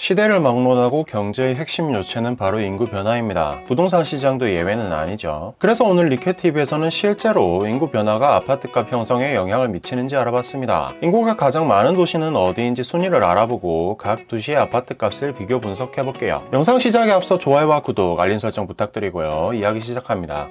시대를 막론하고 경제의 핵심 요체는 바로 인구 변화입니다. 부동산 시장도 예외는 아니죠. 그래서 오늘 리케TV에서는 실제로 인구 변화가 아파트값 형성에 영향을 미치는지 알아봤습니다. 인구가 가장 많은 도시는 어디인지 순위를 알아보고 각 도시의 아파트값을 비교 분석해볼게요. 영상 시작에 앞서 좋아요와 구독, 알림 설정 부탁드리고요. 이야기 시작합니다.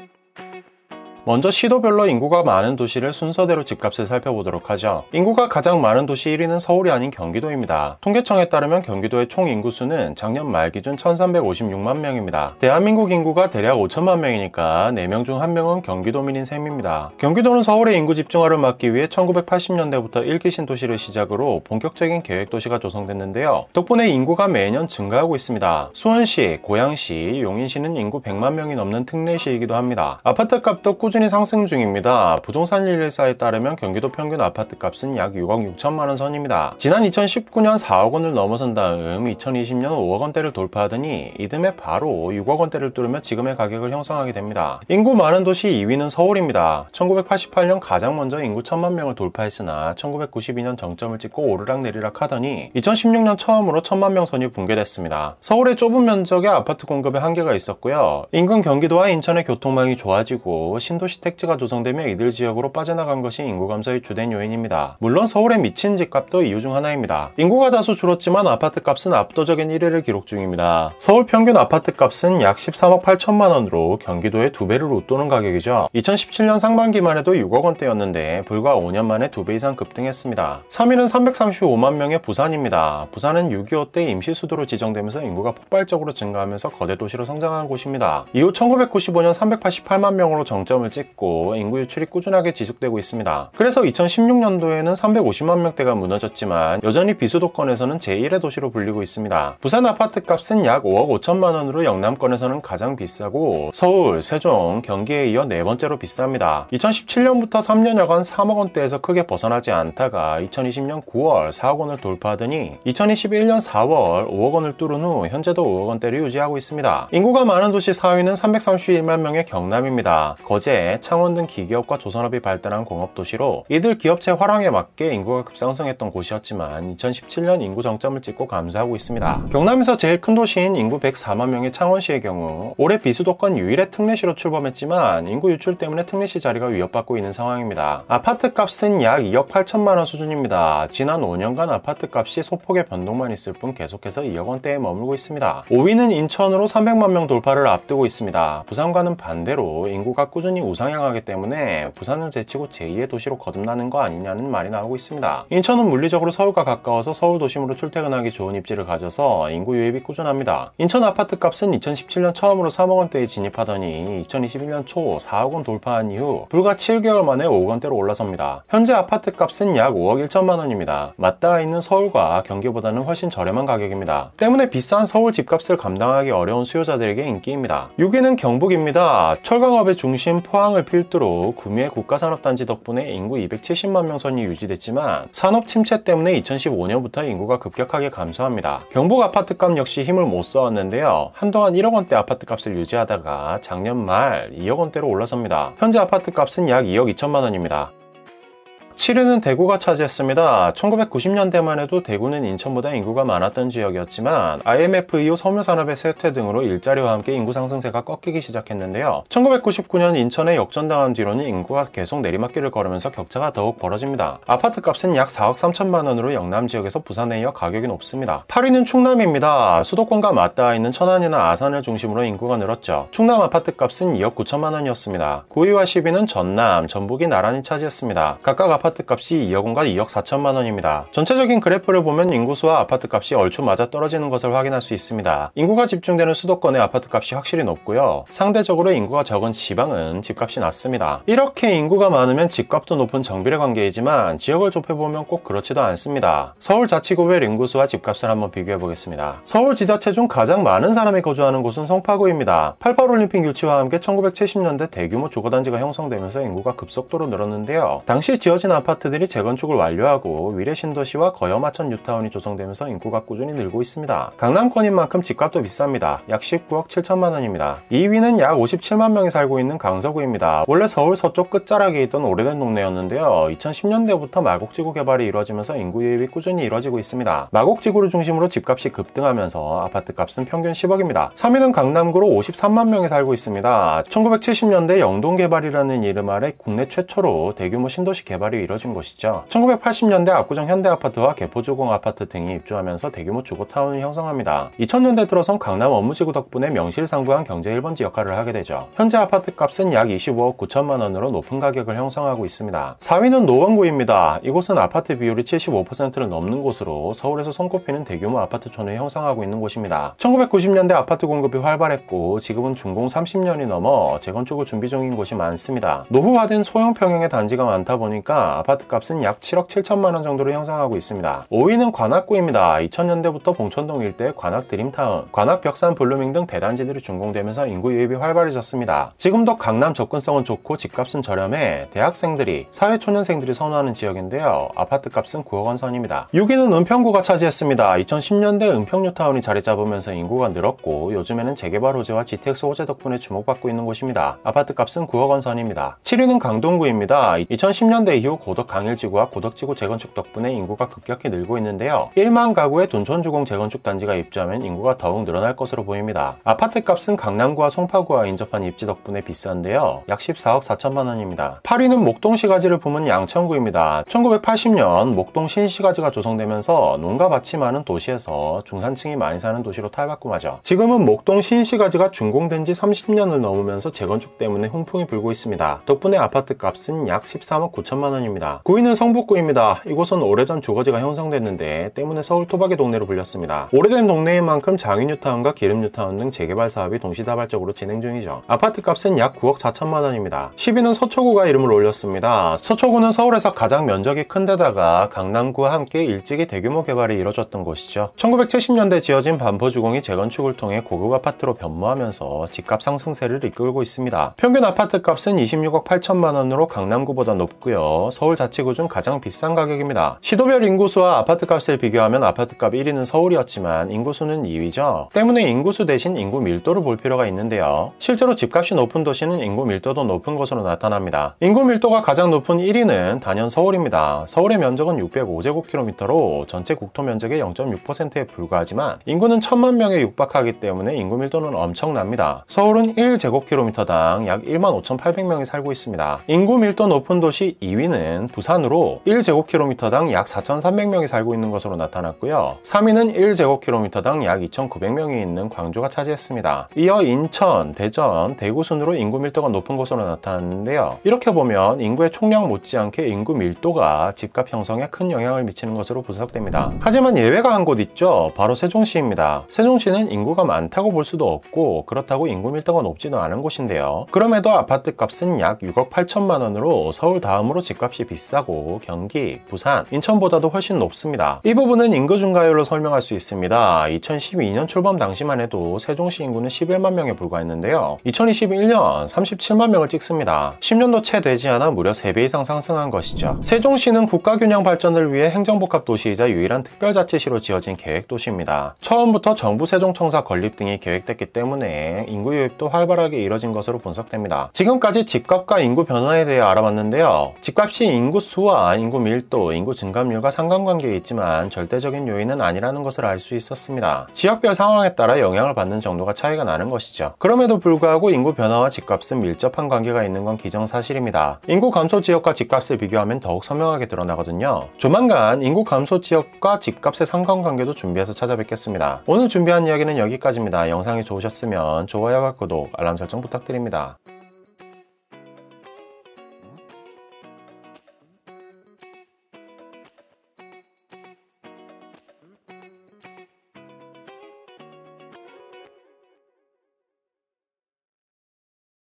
먼저 시도별로 인구가 많은 도시를 순서대로 집값을 살펴보도록 하죠. 인구가 가장 많은 도시 1위는 서울이 아닌 경기도입니다. 통계청에 따르면 경기도의 총 인구수는 작년 말 기준 1356만 명입니다. 대한민국 인구가 대략 5천만 명이니까 4명 중 1명은 경기도민인 셈입니다. 경기도는 서울의 인구 집중화를 막기 위해 1980년대부터 1기 신도시를 시작으로 본격적인 계획도시가 조성됐는데요. 덕분에 인구가 매년 증가하고 있습니다. 수원시, 고양시, 용인시는 인구 100만 명이 넘는 특례시이기도 합니다. 아파트값도 꾸준히 상승 중입니다. 부동산 일일사에 따르면 경기도 평균 아파트값은 약 6억 6천만 원 선입니다. 지난 2019년 4억 원을 넘어선 다음 2020년 5억 원대를 돌파하더니 이듬해 바로 6억 원대를 뚫으며 지금의 가격을 형성하게 됩니다. 인구 많은 도시 2위는 서울입니다. 1988년 가장 먼저 인구 1000만 명을 돌파했으나 1992년 정점을 찍고 오르락내리락 하더니 2016년 처음으로 1000만 명 선이 붕괴됐습니다. 서울의 좁은 면적의 아파트 공급에 한계가 있었고요. 인근 경기도와 인천의 교통망이 좋아지고 신도시 택지가 조성되며 이들 지역으로 빠져나간 것이 인구 감소의 주된 요인입니다. 물론 서울의 미친 집값도 이유 중 하나입니다. 인구가 다소 줄었지만 아파트값은 압도적인 1위를 기록 중입니다. 서울 평균 아파트값은 약 13억 8천만 원으로 경기도의 2배를 웃도는 가격이죠. 2017년 상반기만 해도 6억 원대였는데 불과 5년 만에 2배 이상 급등했습니다. 3위는 335만 명의 부산입니다. 부산은 6.25 때 임시수도로 지정되면서 인구가 폭발적으로 증가하면서 거대 도시로 성장한 곳입니다. 이후 1995년 388만 명으로 정점을 찍고 인구 유출이 꾸준하게 지속되고 있습니다. 그래서 2016년도에는 350만 명대가 무너졌지만 여전히 비수도권에서는 제1의 도시로 불리고 있습니다. 부산 아파트 값은 약 5억 5천만 원으로 영남권에서는 가장 비싸고 서울, 세종, 경기에 이어 네 번째로 비쌉니다. 2017년부터 3년여간 3억 원대에서 크게 벗어나지 않다가 2020년 9월 4억 원을 돌파하더니 2021년 4월 5억 원을 뚫은 후 현재도 5억 원대를 유지하고 있습니다. 인구가 많은 도시 4위는 331만 명의 경남입니다. 거제, 창원 등 기기업과 조선업이 발달한 공업도시로 이들 기업체 활황에 맞게 인구가 급상승했던 곳이었지만 2017년 인구 정점을 찍고 감소하고 있습니다. 경남에서 제일 큰 도시인 인구 104만 명의 창원시의 경우 올해 비수도권 유일의 특례시로 출범했지만 인구 유출 때문에 특례시 자리가 위협받고 있는 상황입니다. 아파트 값은 약 2억 8천만 원 수준입니다. 지난 5년간 아파트 값이 소폭의 변동만 있을 뿐 계속해서 2억 원대에 머물고 있습니다. 5위는 인천으로 300만 명 돌파를 앞두고 있습니다. 부산과는 반대로 인구가 꾸준히 우상향하기 때문에 부산을 제치고 제2의 도시로 거듭나는 거 아니냐는 말이 나오고 있습니다. 인천은 물리적으로 서울과 가까워서 서울 도심으로 출퇴근하기 좋은 입지를 가져서 인구 유입이 꾸준합니다. 인천 아파트 값은 2017년 처음으로 3억 원대에 진입하더니 2021년 초 4억 원 돌파한 이후 불과 7개월 만에 5억 원대로 올라섭니다. 현재 아파트 값은 약 5억 1천만 원입니다. 맞닿아 있는 서울과 경기보다는 훨씬 저렴한 가격입니다. 때문에 비싼 서울 집값을 감당하기 어려운 수요자들에게 인기입니다. 6위는 경북입니다. 철강업의 중심 포항을 필두로 구미의 국가산업단지 덕분에 인구 270만 명 선이 유지됐지만 산업 침체 때문에 2015년부터 인구가 급격하게 감소합니다. 경북 아파트값 역시 힘을 못 써왔는데요. 한동안 1억 원대 아파트값을 유지하다가 작년 말 2억 원대로 올라섭니다. 현재 아파트값은 약 2억 2천만 원입니다. 7위는 대구가 차지했습니다. 1990년대만 해도 대구는 인천보다 인구가 많았던 지역이었지만 IMF 이후 섬유산업의 쇠퇴 등으로 일자리와 함께 인구 상승세가 꺾이기 시작했는데요. 1999년 인천에 역전당한 뒤로는 인구가 계속 내리막길을 걸으면서 격차가 더욱 벌어집니다. 아파트 값은 약 4억 3천만 원으로 영남 지역에서 부산에 이어 가격이 높습니다. 8위는 충남입니다. 수도권과 맞닿아 있는 천안이나 아산을 중심으로 인구가 늘었죠. 충남 아파트 값은 2억 9천만 원이었습니다. 9위와 10위는 전남, 전북이 나란히 차지했습니다. 각각 아파트 값이 2억 원과 2억 4천만 원입니다. 전체적인 그래프를 보면 인구수와 아파트 값이 얼추 맞아 떨어지는 것을 확인할 수 있습니다. 인구가 집중되는 수도권의 아파트 값이 확실히 높고요. 상대적으로 인구가 적은 지방은 집값이 낮습니다. 이렇게 인구가 많으면 집값도 높은 정비례 관계이지만 지역을 좁혀보면 꼭 그렇지도 않습니다. 서울자치구별 인구수와 집값을 한번 비교해 보겠습니다. 서울 지자체 중 가장 많은 사람이 거주하는 곳은 송파구입니다. 88올림픽 유치와 함께 1970년대 대규모 주거단지가 형성되면서 인구가 급속도로 늘었는데요. 당시 지어진 아파트들이 재건축을 완료하고 위례 신도시와 거여 마천 뉴타운이 조성되면서 인구가 꾸준히 늘고 있습니다. 강남권인 만큼 집값도 비쌉니다. 약 19억 7천만 원입니다. 2위는 약 57만 명이 살고 있는 강서구입니다. 원래 서울 서쪽 끝자락에 있던 오래된 동네였는데요. 2010년대부터 마곡지구 개발이 이루어지면서 인구 유입이 꾸준히 이루어지고 있습니다. 마곡지구를 중심으로 집값이 급등하면서 아파트값은 평균 10억입니다. 3위는 강남구로 53만 명이 살고 있습니다. 1970년대 영동개발이라는 이름 아래 국내 최초로 대규모 신도시 개발이 이뤄진 곳이죠. 1980년대 압구정 현대아파트와 개포주공 아파트 등이 입주하면서 대규모 주거타운을 형성합니다. 2000년대 들어선 강남 업무지구 덕분에 명실상부한 경제 1번지 역할을 하게 되죠. 현재 아파트값은 약 25억 9천만 원으로 높은 가격을 형성하고 있습니다. 4위는 노원구입니다. 이곳은 아파트 비율이 75%를 넘는 곳으로 서울에서 손꼽히는 대규모 아파트촌을 형성하고 있는 곳입니다. 1990년대 아파트 공급이 활발했고 지금은 준공 30년이 넘어 재건축을 준비 중인 곳이 많습니다. 노후화된 소형 평형의 단지가 많다 보니까 아파트값은 약 7억 7천만 원 정도로 형성하고 있습니다. 5위는 관악구입니다. 2000년대부터 봉천동 일대 관악 드림타운, 관악 벽산 블루밍 등 대단지들이 준공되면서 인구 유입이 활발해졌습니다. 지금도 강남 접근성은 좋고 집값은 저렴해 대학생들이, 사회초년생들이 선호하는 지역인데요. 아파트값은 9억 원 선입니다. 6위는 은평구가 차지했습니다. 2010년대 은평뉴타운이 자리 잡으면서 인구가 늘었고 요즘에는 재개발 호재와 GTX 호재 덕분에 주목받고 있는 곳입니다. 아파트값은 9억 원 선입니다. 7위는 강동구입니다. 2010년대 이후 고덕 강일지구와 고덕지구 재건축 덕분에 인구가 급격히 늘고 있는데요. 1만 가구의 둔촌주공 재건축 단지가 입주하면 인구가 더욱 늘어날 것으로 보입니다. 아파트값은 강남구와 송파구와 인접한 입지 덕분에 비싼데요. 약 14억 4천만 원입니다. 8위는 목동시가지를 품은 양천구입니다. 1980년 목동 신시가지가 조성되면서 농가 밭이 많은 도시에서 중산층이 많이 사는 도시로 탈바꿈하죠. 지금은 목동 신시가지가 준공된 지 30년을 넘으면서 재건축 때문에 훈풍이 불고 있습니다. 덕분에 아파트값은 약 13억 9천만 원입니다. 9위는 성북구입니다. 이곳은 오래전 주거지가 형성됐는데 때문에 서울 토박이 동네로 불렸습니다. 오래된 동네인 만큼 장위뉴타운과 기름뉴타운 등 재개발 사업이 동시다발적으로 진행 중이죠. 아파트값은 약 9억 4천만 원입니다. 10위는 서초구가 이름을 올렸습니다. 서초구는 서울에서 가장 면적이 큰 데다가 강남구와 함께 일찍이 대규모 개발이 이뤄졌던 곳이죠. 1970년대 지어진 반포주공이 재건축을 통해 고급 아파트로 변모하면서 집값 상승세를 이끌고 있습니다. 평균 아파트값은 26억 8천만 원으로 강남구보다 높고요. 서울 자치구 중 가장 비싼 가격입니다. 시도별 인구수와 아파트값을 비교하면 아파트값 1위는 서울이었지만 인구수는 2위죠. 때문에 인구수 대신 인구 밀도를 볼 필요가 있는데요. 실제로 집값이 높은 도시는 인구 밀도도 높은 것으로 나타납니다. 인구 밀도가 가장 높은 1위는 단연 서울입니다. 서울의 면적은 605제곱킬로미터로 전체 국토 면적의 0.6%에 불과하지만 인구는 1000만 명에 육박하기 때문에 인구 밀도는 엄청납니다. 서울은 1제곱킬로미터당 약 15,800명이 살고 있습니다. 인구 밀도 높은 도시 2위는 부산으로 1제곱킬로미터당 약 4,300명이 살고 있는 것으로 나타났고요. 3위는 1제곱킬로미터당 약 2,900명이 있는 광주가 차지했습니다. 이어 인천, 대전, 대구 순으로 인구 밀도가 높은 곳으로 나타났는데요. 이렇게 보면 인구의 총량 못지않게 인구 밀도가 집값 형성에 큰 영향을 미치는 것으로 분석됩니다. 하지만 예외가 한 곳 있죠. 바로 세종시입니다. 세종시는 인구가 많다고 볼 수도 없고 그렇다고 인구 밀도가 높지도 않은 곳인데요. 그럼에도 아파트 값은 약 6억 8천만 원으로 서울 다음으로 집값이 비싸고 경기, 부산, 인천보다도 훨씬 높습니다. 이 부분은 인구 증가율로 설명할 수 있습니다. 2012년 출범 당시만 해도 세종시 인구는 11만 명에 불과했는데요. 2021년 37만 명을 찍습니다. 10년도 채 되지 않아 무려 3배 이상 상승한 것이죠. 세종시는 국가균형 발전을 위해 행정복합 도시이자 유일한 특별자치시로 지어진 계획도시입니다. 처음부터 정부 세종청사 건립 등이 계획됐기 때문에 인구 유입도 활발하게 이뤄진 것으로 분석됩니다. 지금까지 집값과 인구 변화에 대해 알아봤는데요. 집값이 인구 수와 인구 밀도, 인구 증감률과 상관관계에 있지만 절대적인 요인은 아니라는 것을 알 수 있었습니다. 지역별 상황에 따라 영향을 받는 정도가 차이가 나는 것이죠. 그럼에도 불구하고 인구 변화와 집값은 밀접한 관계가 있는 건 기정사실입니다. 인구 감소 지역과 집값을 비교하면 더욱 선명하게 드러나거든요. 조만간 인구 감소 지역과 집값의 상관관계도 준비해서 찾아뵙겠습니다. 오늘 준비한 이야기는 여기까지입니다. 영상이 좋으셨으면 좋아요와 구독, 알람 설정 부탁드립니다.